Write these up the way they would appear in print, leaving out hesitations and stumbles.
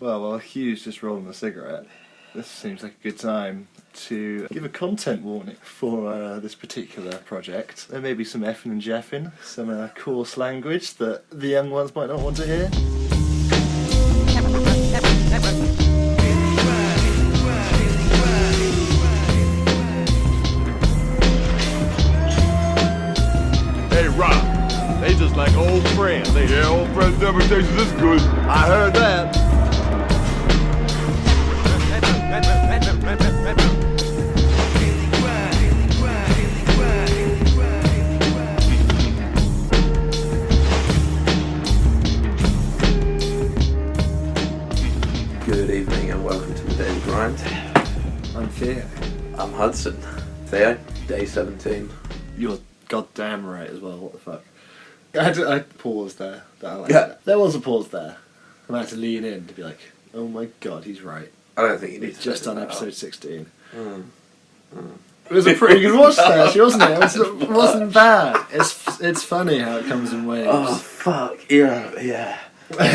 Well, while Hugh's just rolling a cigarette, this seems like a good time to give a content warning for this particular project. There may be some effing and jeffing, some coarse language that the young ones might not want to hear. Hey, Rob, they just like old friends. Old friends never tastes this good. I heard that. Good evening and welcome to the Daily Grind. I'm Theo. I'm Hudson. Theo, day 17. You're goddamn right as well, what the fuck. I paused there. There was a pause there. And I had to lean in to be like, oh my god, he's right. I don't think you need to Just edit on that episode out. 16. It was a pretty good watch there, actually, wasn't it? It wasn't bad. It's funny how it comes in waves. Oh, fuck. Yeah.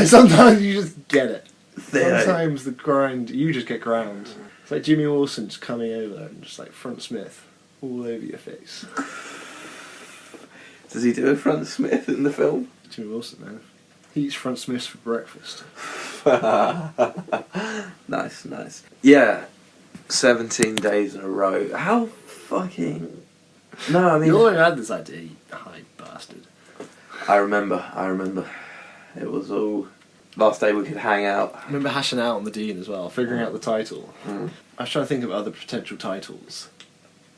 Sometimes you just get it. Theo. Sometimes the grind, you just get ground. It's like Jimmy Wilson just coming over and just like front Smith all over your face. Does he do a front Smith in the film? Jimmy Wilson, man. He eats front Smiths for breakfast. Nice. Yeah, 17 days in a row. How fucking... No, I mean... You already had this idea, you high bastard. I remember. It was all... Last day we could hang out. I remember hashing out on the Dean as well, figuring out the title. I was trying to think of other potential titles.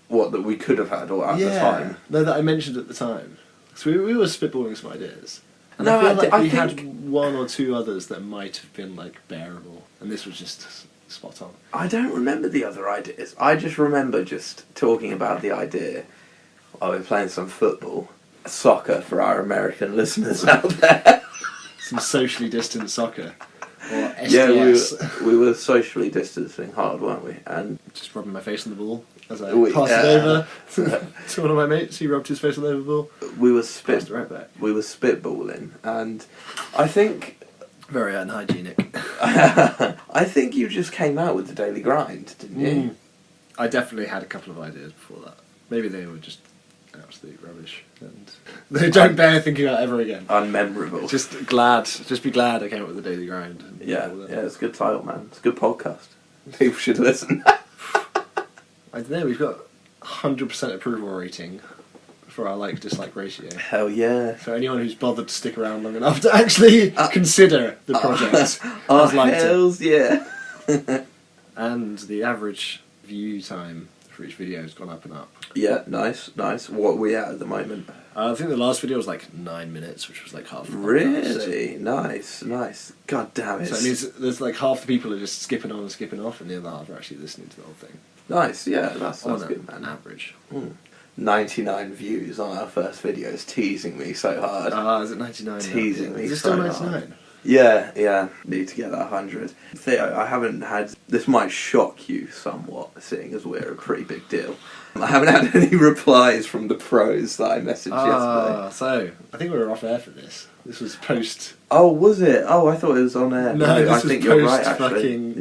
What, that we could have had or at the time? No, that I mentioned at the time. So we were spitballing some ideas. And No, I feel like I we think- had one or two others that might have been like bearable. And this was just spot on. I don't remember the other ideas. I just remember just talking about the idea while we were playing some football. Soccer for our American listeners out there. Some socially distant soccer. Or SDS. Yeah, we were socially distancing hard, weren't we? And Just rubbing my face on the ball as I We- passed it over to one of my mates. He rubbed his face all over the ball. we were Passed it right back. spitballing, and I think Very unhygienic. I think you just came out with the Daily Grind, didn't you? I definitely had a couple of ideas before that. Maybe they were just absolute rubbish. And they don't bear thinking about ever again. Unmemorable. Just be glad I came up with the Daily Grind. And yeah, all that. it's a good title, man. It's a good podcast. People should listen. I don't know, we've got 100% approval rating for our like-dislike ratio. Hell yeah. So anyone who's bothered to stick around long enough to actually consider the project has liked it. Hells yeah. And the average view time for each video has gone up and up. Yeah, nice. What are we at the moment? I think the last video was like 9 minutes, which was like half the podcast. Really? Nice. God damn it. So it means there's like half the people are just skipping on and skipping off, and the other half are actually listening to the whole thing. Nice, yeah, that's On good, an man. average. 99 views on our first video is teasing me so hard. Is it 99? Teasing now? me Is it so still hard. 99? Yeah. Need to get that 100. Theo, I haven't had... This might shock you somewhat, seeing as we're a pretty big deal. I haven't had any replies from the pros that I messaged yesterday. So I think we were off air for this. This was post Oh, was it? Oh, I thought it was on air. No, this I was think you're right, post actually.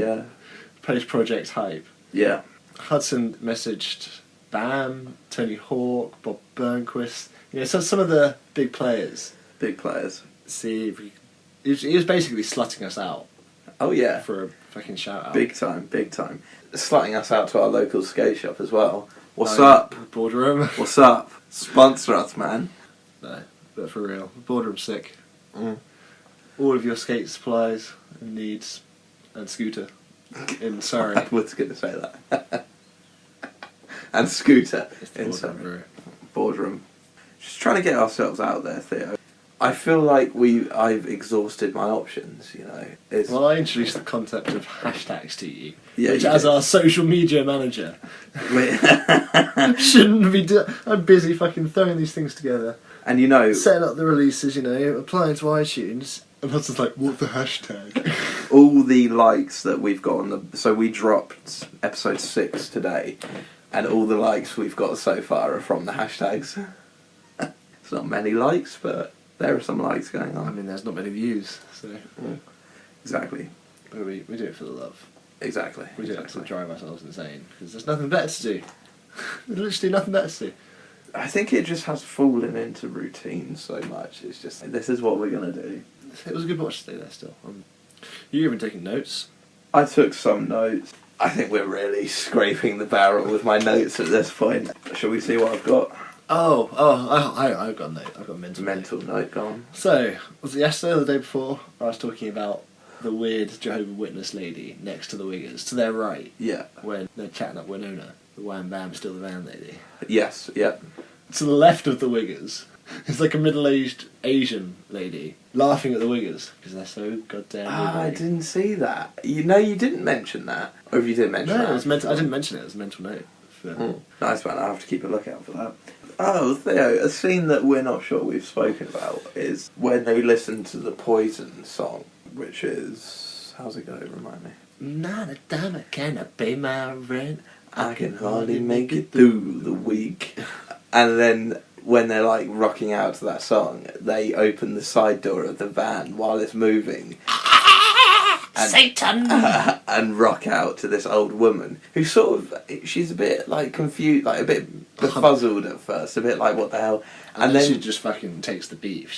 fucking- project hype. Yeah. Hudson messaged Bam, Tony Hawk, Bob Burnquist. You know, some of the big players. Big players. See if he was basically slutting us out Oh, yeah. for a fucking shout out. Big time. Slutting us out to our local skate shop as well. What's Oh, up? Boardroom. What's up? Sponsor us, man. No, but for real, Boardroom's sick. Mm. All of your skate supplies and needs, and scooter in Surrey. I was going to say that. And Scooter It's the in Boardroom, Surrey. bro. Boardroom. Just trying to get ourselves out there, Theo. I feel like I've exhausted my options, you know. It's, Well, I introduced the concept of hashtags to you, Yeah, which you as did. our social media manager and shouldn't be. I'm busy fucking throwing these things together, you know, setting up the releases, you know, applying to iTunes, and Hudson's like, "What the hashtag?" all the likes that we've got on the... So we dropped episode 6 today, and all the likes we've got so far are from the hashtags. It's not many likes, but there are some likes going I on. mean, there's not many views, so. Exactly. We do it for the love. Exactly. We do it to drive ourselves insane because there's nothing better to do. There's literally nothing better to do. I think it just has fallen into routine so much. It's just, this is what we're going to do. It was a good watch today there still. You're even taking notes. I took some notes. I think we're really scraping the barrel with my notes at this point. Shall we see what I've got? I've got a note. I've got a Mental note gone. So, was it yesterday or the day before? I was talking about the weird Jehovah's Witness lady next to the Wiggers, to their right, Yeah. when they're chatting up Winona, the Wham Bam Still the Van lady. Yes, yeah. To the left of the Wiggers, it's like a middle-aged Asian lady laughing at the Wiggers because they're so goddamn. I didn't see that. You didn't mention that. Or if you did mention that. No, it was meant. I didn't mention it. It was a mental note. Nice man. I have to keep a lookout for that. Oh, Theo, a scene that we're not sure we've spoken about is when they listen to the Poison song, which is... How's it go? Remind me. Not a dime, I cannot pay my rent. I can hardly make it through the week. And then when they're like rocking out to that song, they open the side door of the van while it's moving. And, Satan! And rock out to this old woman who sort of, she's a bit like confused, like a bit befuzzled at first, a bit like what the hell. And then she just fucking takes the beef.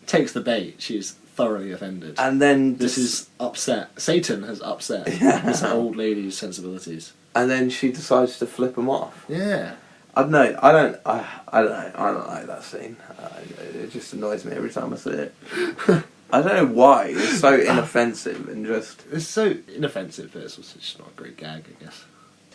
Takes the bait. She's thoroughly offended. And then this is upset. Satan has upset this old lady's sensibilities. And then she decides to flip him off. Yeah. I don't know. I don't like that scene. It just annoys me every time I see it. I don't know why. It's so inoffensive and just... It's so inoffensive, but it's also just not a great gag, I guess.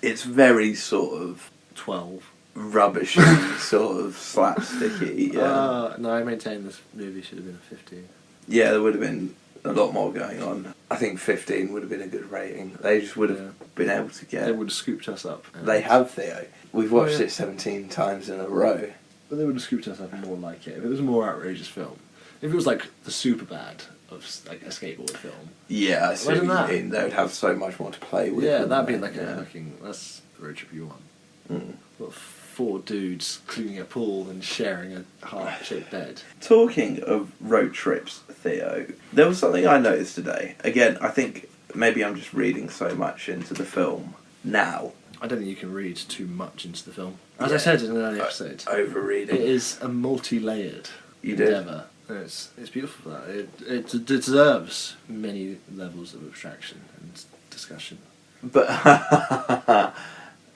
It's very sort of... 12. Rubbishy, sort of slapsticky, yeah. No, I maintain this movie should have been a 15. Yeah, there would have been a lot more going on. I think 15 would have been a good rating. They just would have been able to get... They would have scooped us up. They have, Theo. We've watched it 17 times in a row. But they would have scooped us up more like it. If it was a more outrageous film. If it was like the Superbad of like a skateboard film. Yeah, I see what you that? mean. They would have so much more to play with. Yeah, that'd be like a fucking... That's the road trip you want. Mm. Well, 4 dudes cleaning a pool and sharing a heart-shaped bed. Talking of road trips, Theo, there was something I noticed today. Again, I think maybe I'm just reading so much into the film now. I don't think you can read too much into the film. As I said in an earlier episode, Over-reading. it is a multi-layered You did. endeavour. And it's beautiful for that. It deserves many levels of abstraction and discussion. But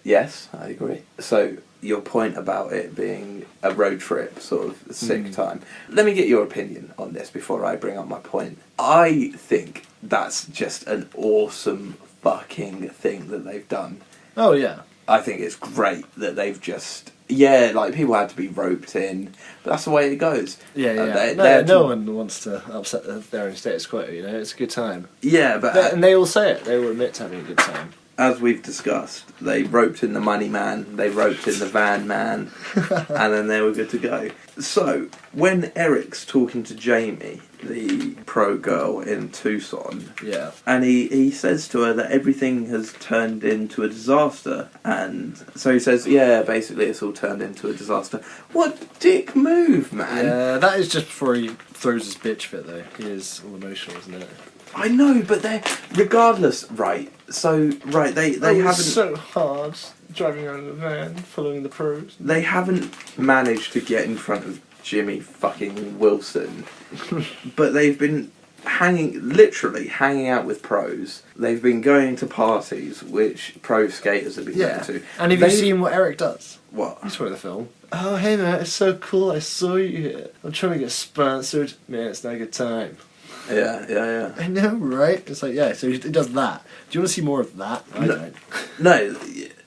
yes, I agree. So your point about it being a road trip, sort of sick time. Let me get your opinion on this before I bring up my point. I think that's just an awesome fucking thing that they've done. Oh yeah. I think it's great that they've just... Yeah, like, people had to be roped in, but that's the way it goes. Yeah. No one wants to upset their own status quo, you know? It's a good time. Yeah, but... And they all say it. They all admit to having a good time. As we've discussed, they roped in the money man, they roped in the van man, and then they were good to go. So, when Eric's talking to Jamie, the pro girl in Tucson, Yeah. and he says to her that everything has turned into a disaster, and so he says, yeah, basically it's all turned into a disaster. What dick move, man! Yeah, that is just before he throws his bitch fit, though. He is all emotional, isn't it? I know, but they're... Regardless, right, so, right, they haven't... so hard driving around in a van, following the pros. They haven't managed to get in front of Jimmy fucking Wilson, but they've been literally hanging out with pros. They've been going to parties, which pro skaters have been going to. And have you seen what Eric does? What? You saw the film. Oh, hey man, it's so cool, I saw you here. I'm trying to get sponsored. Man, it's not a good time. Yeah. I know, right? It's like, yeah, so he does that. Do you want to see more of that? I don't. No,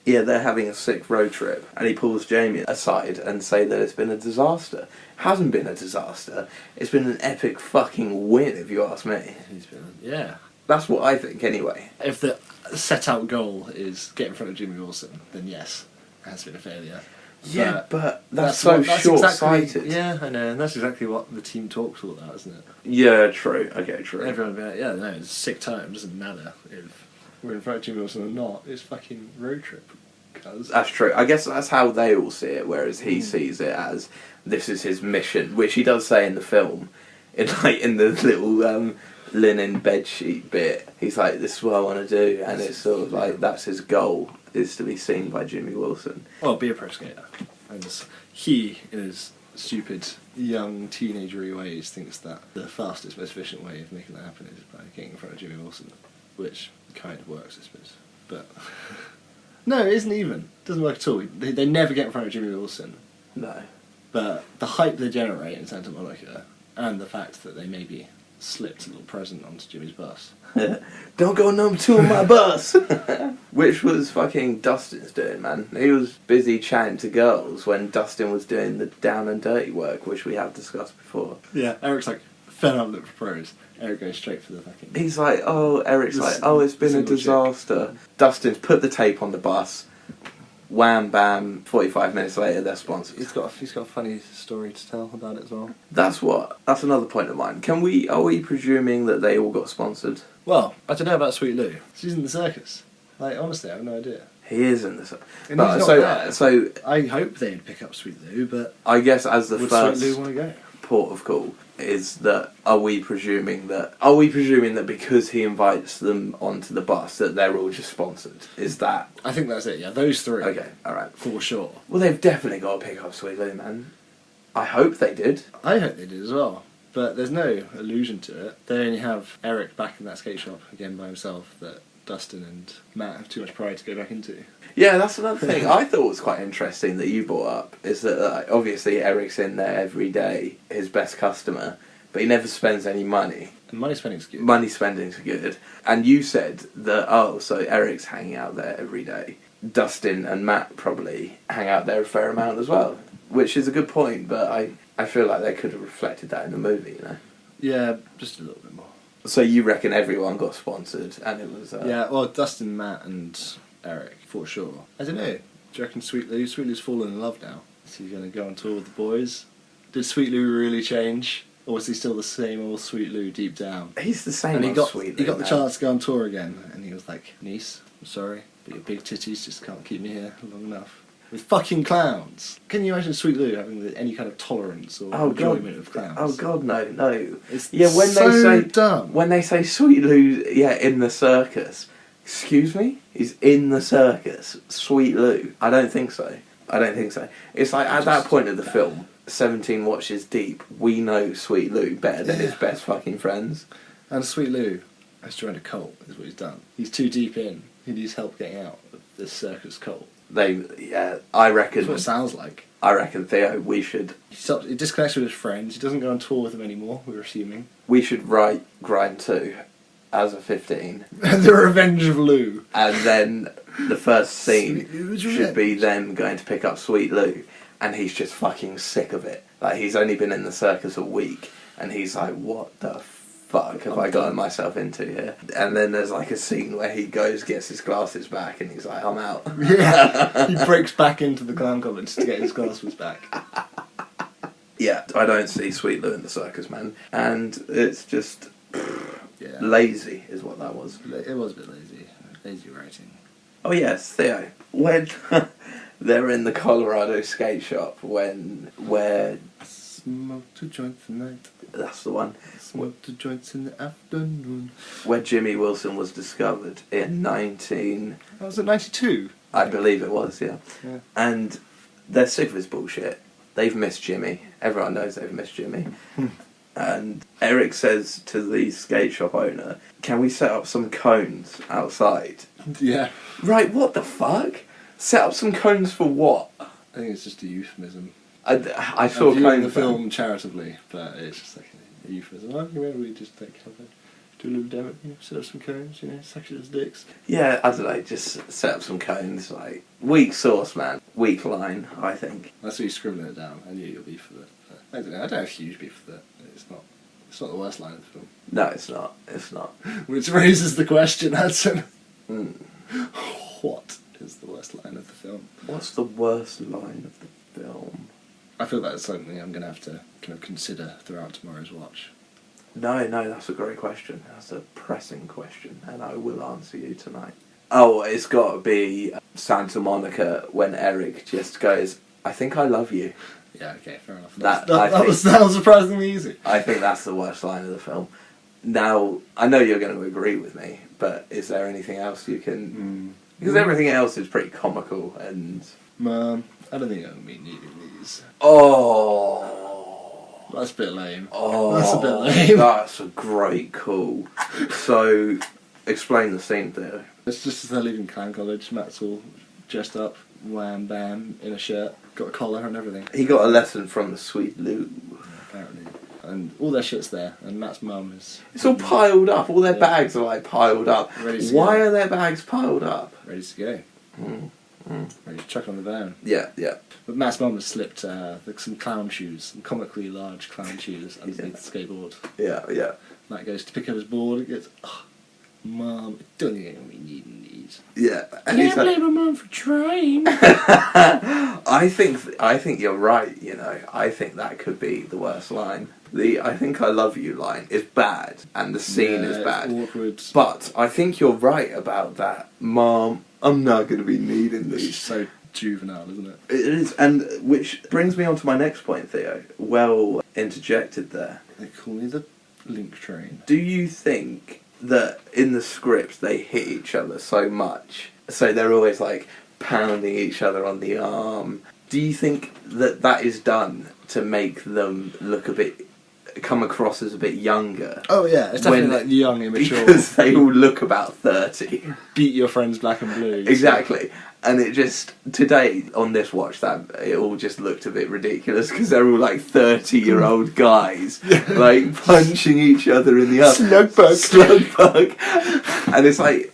yeah, they're having a sick road trip, and he pulls Jamie aside and say that it's been a disaster. It hasn't been a disaster. It's been an epic fucking win, if you ask me. Yeah. That's what I think, anyway. If the set out goal is get in front of Jimmy Wilson, then yes, it has been a failure. Yeah, but that's so short-sighted. Yeah, I know, and that's exactly what the team talk's all about, isn't it? Yeah, true. Okay, true. Everyone will be like, yeah, no, it's a sick time. It doesn't matter if we're in front of Jimmy Wilson or not. It's fucking road trip. That's true. I guess that's how they all see it, whereas he sees it as this is his mission, which he does say in the film, in the little linen bedsheet bit. He's like, this is what I want to do, and it's sort of like that's his goal, is to be seen by Jimmy Wilson. Well, be a pro skater. And he, in his stupid, young, teenagery ways, thinks that the fastest, most efficient way of making that happen is by getting in front of Jimmy Wilson, which kind of works, I suppose. But no, it isn't even. It doesn't work at all. They never get in front of Jimmy Wilson. No. But the hype they generate in Santa Monica, and the fact that they maybe slipped a little present onto Jimmy's bus. Don't go number 2 on my bus! Which was fucking Dustin's doing, man. He was busy chatting to girls when Dustin was doing the down and dirty work, which we have discussed before. Yeah, Eric's like, fed up look for pros. Eric goes straight for the fucking... He's like, Eric's like, it's been a disaster. Dustin's put the tape on the bus. Wham bam, 45 minutes later they're sponsored. He's got a funny story to tell about it as well. That's another point of mine. Are we presuming that they all got sponsored? Well, I don't know about Sweet Lou. She's in the circus. Like, honestly, I have no idea. He is in the circus. And he's not there. So I hope they'd pick up Sweet Lou, but I guess as the would first Sweet Lou want to go? port of call is that are we presuming that because he invites them onto the bus that they're all just sponsored? Is that... I think that's it, yeah. Those three. Okay, alright. For sure. Well, they've definitely got to pick up Sweet Lou, man. I hope they did. I hope they did as well. But there's no allusion to it. They only have Eric back in that skate shop again by himself that Dustin and Matt have too much pride to go back into. Yeah, that's another thing I thought was quite interesting that you brought up, is that obviously Eric's in there every day, his best customer, but he never spends any money. And money spending's good. Money spending's good. And you said that, so Eric's hanging out there every day. Dustin and Matt probably hang out there a fair amount as well, which is a good point, but I feel like they could have reflected that in the movie, you know? Yeah, just a little bit more. So you reckon everyone got sponsored, and it was... Yeah, well, Dustin, Matt and Eric, for sure. I don't know. Do you reckon Sweet Lou's fallen in love now? Is he going to go on tour with the boys? Did Sweet Lou really change? Or was he still the same old Sweet Lou deep down? He's the same and he old got, Sweet Lou, he got the man. chance to go on tour again, and he was like, niece, I'm sorry, but your big titties just can't keep me here long enough. With fucking clowns. Can you imagine Sweet Lou having any kind of tolerance or enjoyment of clowns? Oh God, no. It's when so they say dumb. When they say Sweet Lou, in the circus. Excuse me? He's in the circus. Sweet Lou. I don't think so. It's like at that point of the film, 17 watches deep, we know Sweet Lou better than his best fucking friends. And Sweet Lou has joined a cult, is what he's done. He's too deep in. He needs help getting out of this circus cult. I reckon. That's what it sounds like. I reckon, Theo, we should He disconnects with his friends. He doesn't go on tour with them anymore, we're assuming. write Grind 2 as a 15. The Revenge of Lou. And then the first scene Sweet Lou's should be Revenge. them going to pick up Sweet Lou, and he's just fucking sick of it. Like, he's only been in the circus a week, and he's like, what the fuck have I gotten myself into here? And then there's like a scene where he gets his glasses back, and he's like, I'm out. Yeah, he breaks back into the clown college to get his glasses back. Yeah, I don't see Sweet Lou in the circus, man. And it's just Yeah. lazy is what that was. It was a bit lazy. Lazy writing. Oh yes, Theo. When they're in the Colorado skate shop, where Smoke two joints tonight. that's the one, Smoke two joints in the afternoon. where Jimmy Wilson was discovered in 19... That was at 92. I believe it was, yeah. Yeah. And they're sick of his bullshit. They've missed Jimmy. Everyone knows they've missed Jimmy. And Eric says to the skate shop owner, can we set up some cones outside? Yeah. Right, what the fuck? Set up some cones for what? I think it's just a euphemism. I saw I'm viewing cones. the film charitably, but it's just like a euphemism. Oh, you remember we just like do a little demo, set up some cones, suck each other's dicks. Yeah, I don't know, just set up some cones, like, weak sauce, man. Weak line, I think. That's what you scribbling it down. I knew you'll beef with it. But I don't know. I don't have huge beef with it. It's not the worst line of the film. No, it's not. Which raises the question, Hudson. Mm. What is the worst line of the film? What's the worst line of the film? I feel that's something I'm going to have to kind of consider throughout tomorrow's watch. No, that's a great question. That's a pressing question, and I will answer you tonight. Oh, it's got to be Santa Monica when Eric just goes, I think I love you. Yeah, okay, fair enough. That That was surprisingly easy. I think that's the worst line of the film. Now, I know you're going to agree with me, but is there anything else you can... Because everything else is pretty comical and... Mum, I don't think I'm going to be needing these. Oh... That's a bit lame. Oh, That's a bit lame. That's a great call. So, explain the scene there. It's just as they're leaving Clown College, Matt's all dressed up, wham bam, in a shirt, got a collar and everything. He got a lesson from the sweet Lou. Apparently. And all their shit's there, and Matt's mum is... It's all piled up. All their bags are like piled up. Ready to Why go. are their bags piled up? Ready to go. Ready to chuck on the van. Yeah, yeah. But Matt's mum has slipped like some clown shoes, some comically large clown shoes underneath the skateboard. Yeah, yeah. Matt goes to pick up his board and gets, Mum, I don't think I'm going to be needing these. Yeah. And Can't blame my mum for trying. I think you're right, you know. I think that could be the worst line. The I think I love you line is bad and the scene is bad. It's awkward. But I think you're right about that. Mom, I'm not going to be needing It's these. so juvenile, isn't it? It is, and which brings me on to my next point, Theo. Well interjected there. They call me the link train. Do you think that in the script they hit each other so much, so they're always like pounding each other on the arm? Do you think that that is done to make them look come across as a bit younger? Oh yeah, it's definitely When- like young, immature. Because they all look about 30. Beat your friends black and blue. Exactly. And it just, today, on this watch, that it all just looked a bit ridiculous because they're all like 30-year-old guys, like punching each other in the eye. Slugbug. And it's like,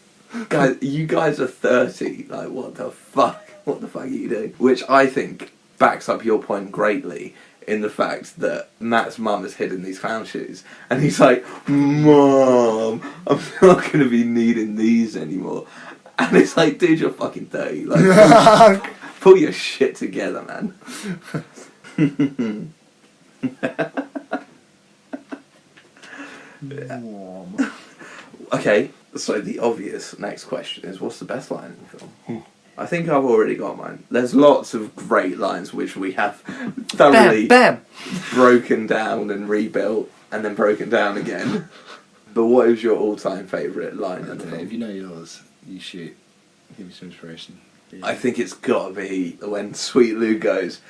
guys, you guys are 30. Like, what the fuck? What the fuck are you doing? Which I think backs up your point greatly in the fact that Matt's mum has hidden these clown shoes. And he's like, Mom, I'm not going to be needing these anymore. And it's like, dude, you're fucking 30. Like, pull your shit together, man. Mom. Okay, so the obvious next question is, what's the best line in the film? I think I've already got mine. There's lots of great lines which we have thoroughly Bam! broken down and rebuilt, and then broken down again. But what is your all-time favourite line in the If film? you know yours, you shoot. Give me some inspiration. Yeah. I think it's got to be when Sweet Lou goes,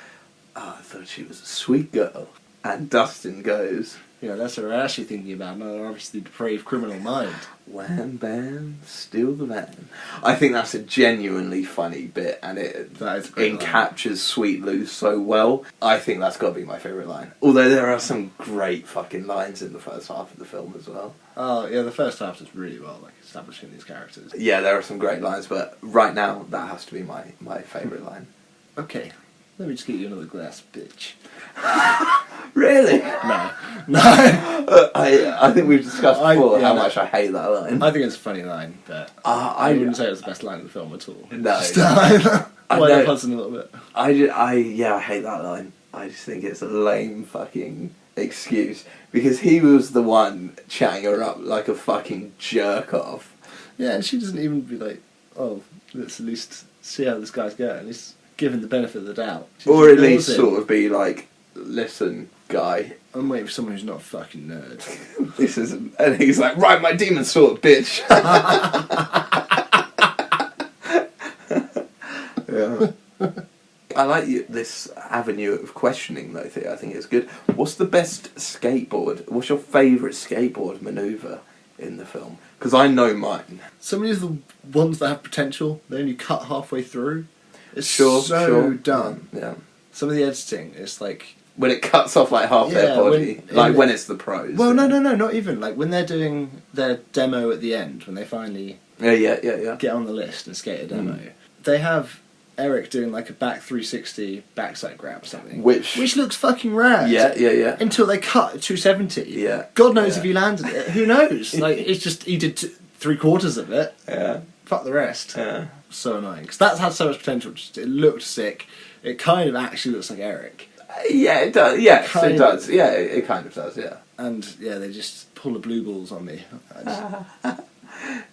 I thought she was a sweet girl. And Dustin goes, Yeah, that's what we're actually thinking about, not our obviously depraved criminal mind. wham bam, steal the van. I think that's a genuinely funny bit, and it That is a great line. captures Sweet Lou so well. I think that's got to be my favourite line. Although there are some great fucking lines in the first half of the film as well. Oh, yeah, the first half does really well, like, establishing these characters. Yeah, there are some great lines, but right now that has to be my favourite line. Okay, let me just get you another glass, bitch. Really? No. No. I think we've discussed before how no. much I hate that line. I think it's a funny line, but I I wouldn't say it was the best line in the film at all. No. Just, wind know. up Hudson a little bit. I hate that line. I just think it's a lame fucking excuse because he was the one chatting her up like a fucking jerk off. Yeah, and she doesn't even be like, oh, let's at least see how this guy's going. At least give him the benefit of the doubt. She Or just at least ignores him. sort of be like, listen, guy, I'm waiting for someone who's not a fucking nerd. this is... And he's like, right, my demon sword, bitch. Yeah. I like this avenue of questioning, though, Theo. I think it's good. What's the best skateboard? What's your favourite skateboard manoeuvre in the film? Because I know mine. So many of the ones that have potential, they only cut halfway through. It's Sure, so sure. dumb. Yeah. Some of the editing, it's like... When it cuts off like half their Yeah, body. When it's the pros. Well, no, not even. Like, when they're doing their demo at the end, when they finally Yeah. get on the list and skate a demo, they have Eric doing like a back 360 backside grab or something. Which looks fucking rad. Yeah. Until they cut 270. Yeah. God knows Yeah. if he landed it. Who knows? Like, it's just, he did 3/4 of it. Yeah. Fuck the rest. Yeah. So annoying. Because that's had so much potential. Just, it looked sick. It kind of actually looks like Eric. Yeah, it does. Yes, Kind it does. Yeah, it kind of does, yeah. And yeah, they just pull the blue balls on me. I just,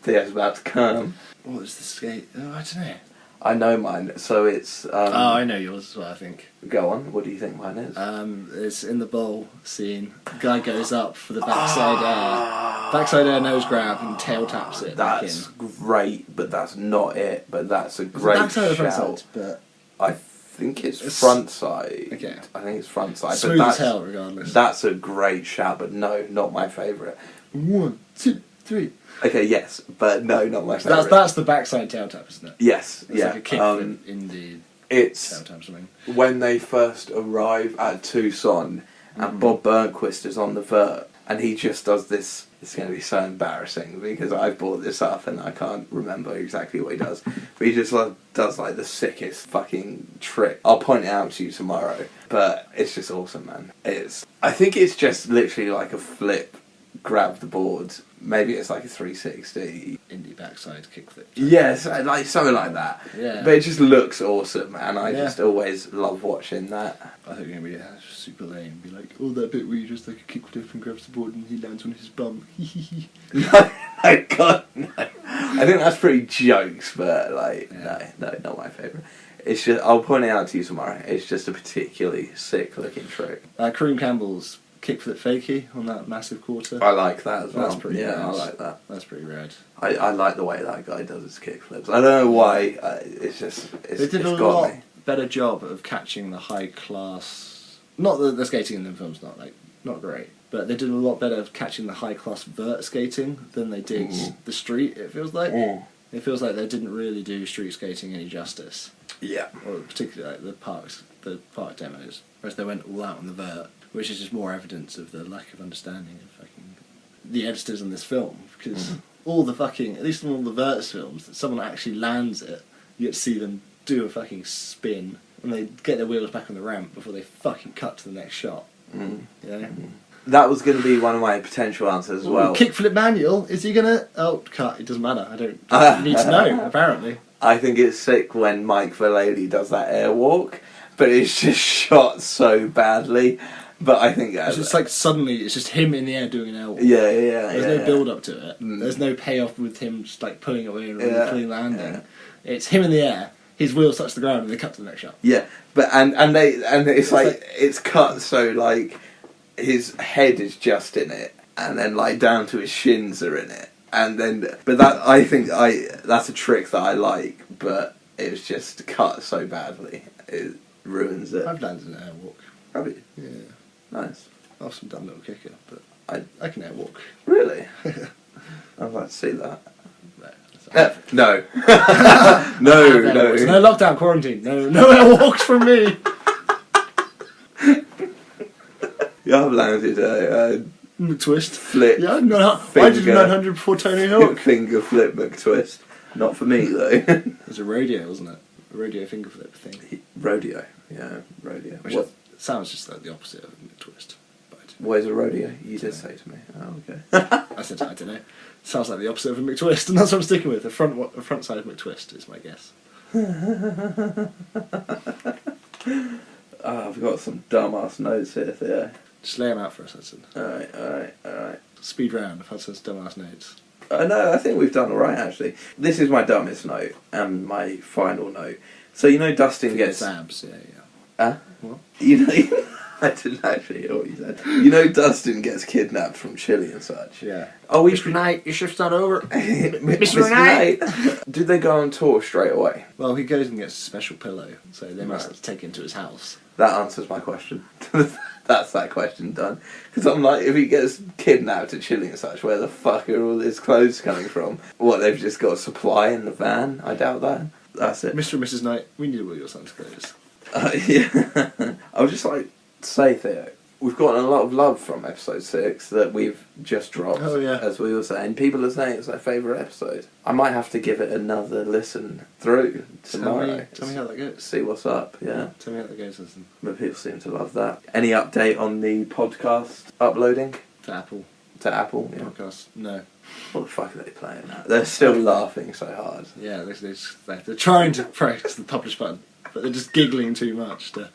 Theo's about to come. what was the skate? Oh, I don't know. I know mine. So it's. Oh, I know yours as well, I think. Go on. What do you think mine is? It's in the bowl scene. The guy goes up for the backside air nose grab and tail taps it back in. That's great, but that's not it. But that's a great Backside or front shout. side, but I think it's front side. Okay. I think it's front side. smooth but as hell regardless. That's a great shout, but no, not my favourite. 1, 2, 3. Okay, yes, but no, not my favourite. That's the backside tail tap, isn't it? Yes, It's yeah. like a kickflip in the It's tail tap something. when they first arrive at Tucson and Bob Burnquist is on the vert and he just does this. It's going to be so embarrassing because I brought this up and I can't remember exactly what he does. But he just does like the sickest fucking trick. I'll point it out to you tomorrow. But it's just awesome, man. I think it's just literally like a flip, grab the board. Maybe it's like a 360. Indie backside kickflip. Yes, like something like that. Yeah. But it just looks awesome, and I Yeah. just always love watching that. I think it'd be super lame. Be like, oh, that bit where you just like a kickflip and grabs the board and he lands on his bum. No, God, no. I think that's pretty jokes, but like, Yeah. no, not my favourite. It's just, I'll point it out to you tomorrow. It's just a particularly sick looking trick. Kareem Campbell's kickflip fakeie on that massive quarter. I like that as well. That's pretty yeah, rad. I like that. That's pretty rad. I like the way that guy does his kickflips. I don't know why. It's They did it's a got lot me. better job of catching the high class. Not that the skating in the film's not great, but they did a lot better of catching the high class vert skating than they did the street. It feels like it feels like they didn't really do street skating any justice, Yeah. or particularly like the park demos, whereas they went all out on the vert, which is just more evidence of the lack of understanding of fucking the editors in this film, because all the fucking, at least in all the Verts films, that someone actually lands it, you get to see them do a fucking spin, and they get their wheels back on the ramp before they fucking cut to the next shot. You know? That was going to be one of my potential answers as well. Kickflip manual, is he gonna... Oh, cut, it doesn't matter, I don't need to know, apparently. I think it's sick when Mike Vallely does that airwalk, but it's just shot so badly. But I think It's just like suddenly, it's just him in the air doing an airwalk. yeah. There's no build up to it. There's no payoff with him just like pulling away and really clean landing. Yeah. It's him in the air, his wheels touch the ground, and they cut to the next shot. Yeah, but and it's like it's cut so like his head is just in it, and then like down to his shins are in it, and then but that I think that's a trick that I like, but it's just cut so badly it ruins it. I've landed an airwalk. Have you? Yeah. Nice. Off some dumb little kicker, but I can airwalk. Really? I'd like to see that. No. No. no. No lockdown, quarantine. No airwalks from me. You have landed a Twist. flip. Yeah, no. I did Finger. 900 before Tony Hawk. Finger flip McTwist. Not for me though. It was a rodeo, wasn't it? A rodeo finger flip thing. Rodeo. Yeah, rodeo. Which What? sounds just like the opposite of a twist. But Where's a rodeo? You did say to me. Oh, okay. I said, I don't know. Sounds like the opposite of a McTwist, and that's what I'm sticking with. The front side of McTwist is my guess. I've got some dumbass notes here, Theo. Just lay them out for us, Hudson. Alright. Speed round of Hudson's dumbass notes. No, I think we've done alright actually. This is my dumbest note and my final note. So you know Dustin gets... abs, yeah. Huh? What? You know... I didn't actually hear what you said. You know Dustin gets kidnapped from Chile and such. Yeah. Oh, we Mr. Knight, your shift's not over. Mr. Knight. Did they go on tour straight away? Well, he goes and gets a special pillow, so they must Right. have to take him to his house. That answers my question. That's that question done. Because I'm like, if he gets kidnapped at Chile and such, where the fuck are all his clothes coming from? What, they've just got a supply in the van? I doubt that. That's it. Mr. and Mrs. Knight, we need all your son's clothes. Yeah. I would just like to say, Theo, we've gotten a lot of love from episode 6 that we've just dropped. Oh, yeah. As we were saying. People are saying it's their favourite episode. I might have to give it another listen through tomorrow. Tell me how that goes. See what's up, yeah. Tell me how that goes, listen. But people seem to love that. Any update on the podcast uploading To Apple to Apple? Yeah. podcast. No. What the fuck are they playing now? They're still laughing so hard. Yeah, they're trying to press the publish button, but they're just giggling too much to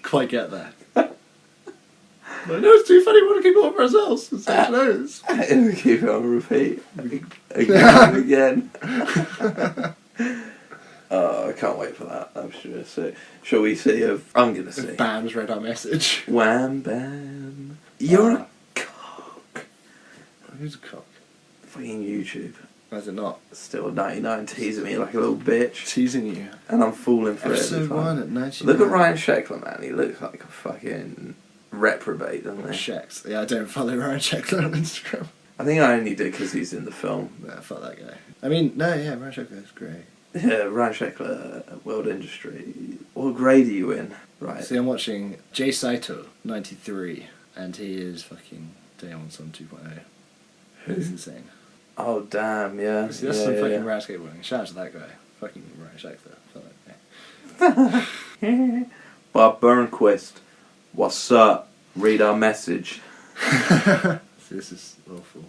quite get there. Like, no, it's too funny, we want to keep it all for ourselves. It's like, no, it's... Keep it on repeat. Again and again. I can't wait for that. I'm sure. So, shall we see if I'm gonna see? Bam's read our message. Wham bam. You're a cock. Who's a cock? Fucking YouTube. Why is it not? Still 99 teasing me like a little bitch. Teasing you. And I'm falling for it. Episode every time. 1 at 99. Look at Ryan Sheckler, man. He looks like a fucking reprobate, doesn't he? Sheks. Yeah, I don't follow Ryan Sheckler on Instagram. I think I only did because he's in the film. Nah, fuck that guy. I mean, no, yeah, Ryan Sheckler is great. Yeah, Ryan Sheckler, World Industry. What grade are you in? Right. See, I'm watching Jay Saito, 93, and he is fucking Daemon's on 2.0. It's insane. Oh, damn, yeah. See, that's yeah, some yeah, fucking yeah. rad skateboarding. Shout out to that guy. Fucking Ryan Sheckler. Fuck that guy. Bob Burnquist, what's up? Read our message. This is awful.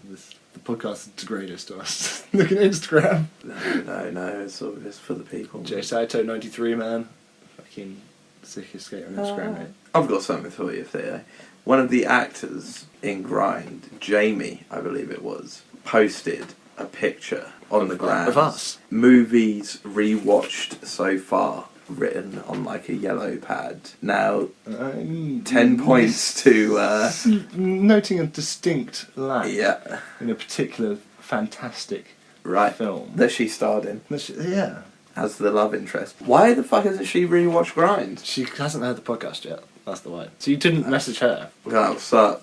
The podcast is greatest to us. Look at Instagram. No, it's for the people. Jay Saito, 93, man. Fucking sickest skater on Instagram, mate. I've got something for you, Theo. One of the actors in Grind, Jamie, I believe it was, posted a picture on the ground Of us. Movies rewatched so far, written on like a yellow pad. Now, 10 points to Noting a distinct lag yeah, in a particular fantastic right film. that she starred in Yeah. as the love interest. Why the fuck hasn't she rewatched Grind? She hasn't heard the podcast yet. That's the why. So you didn't message her. Well, so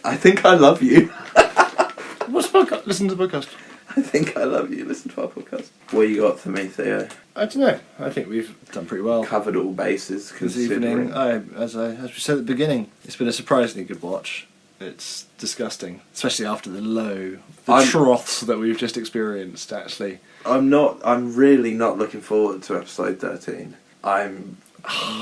I think I love you. What's the podcast? Listen to the podcast. I think I love you. Listen to our podcast. What you got for me, Theo? I don't know. I think we've done pretty well Covered all bases. this evening. Considering. As we said at the beginning, it's been a surprisingly good watch. It's disgusting, especially after the troughs that we've just experienced. Actually, I'm really not looking forward to episode 13. I'm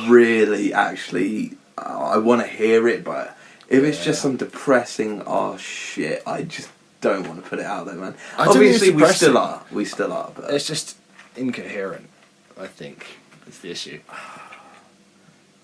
really actually. I want to hear it, but if it's just some depressing shit, I just don't want to put it out there, man. I don't think it's Obviously, depressing. we still are, but it's just incoherent. I think is the issue.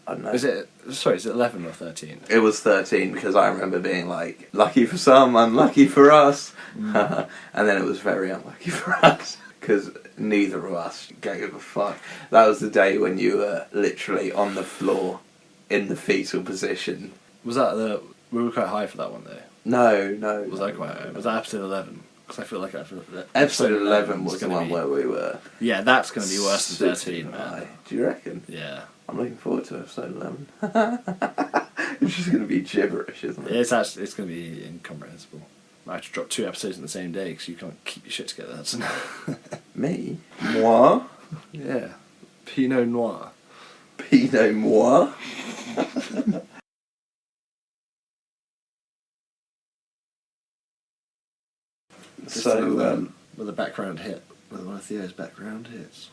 I don't know. Is it 11 or 13? It was 13 because I remember being like, lucky for some, unlucky for us. Mm. And then it was very unlucky for us because neither of us gave a fuck. That was the day when you were literally on the floor in the fetal position. Was that we were quite high for that one though. No. Was that quite high? Was that episode 11? Because I feel like Episode 11 was the gonna one be, where we were. Yeah, that's going to be worse than sitting 13, man. high. Do you reckon? Yeah. I'm looking forward to episode 11. It's just going to be gibberish, isn't it? It's going to be incomprehensible. I had to drop 2 episodes in the same day because you can't keep your shit together. That's Me? Moi? yeah. Pinot Noir. Pinot Moi? With So, a background hit. With one of Theo's background hits.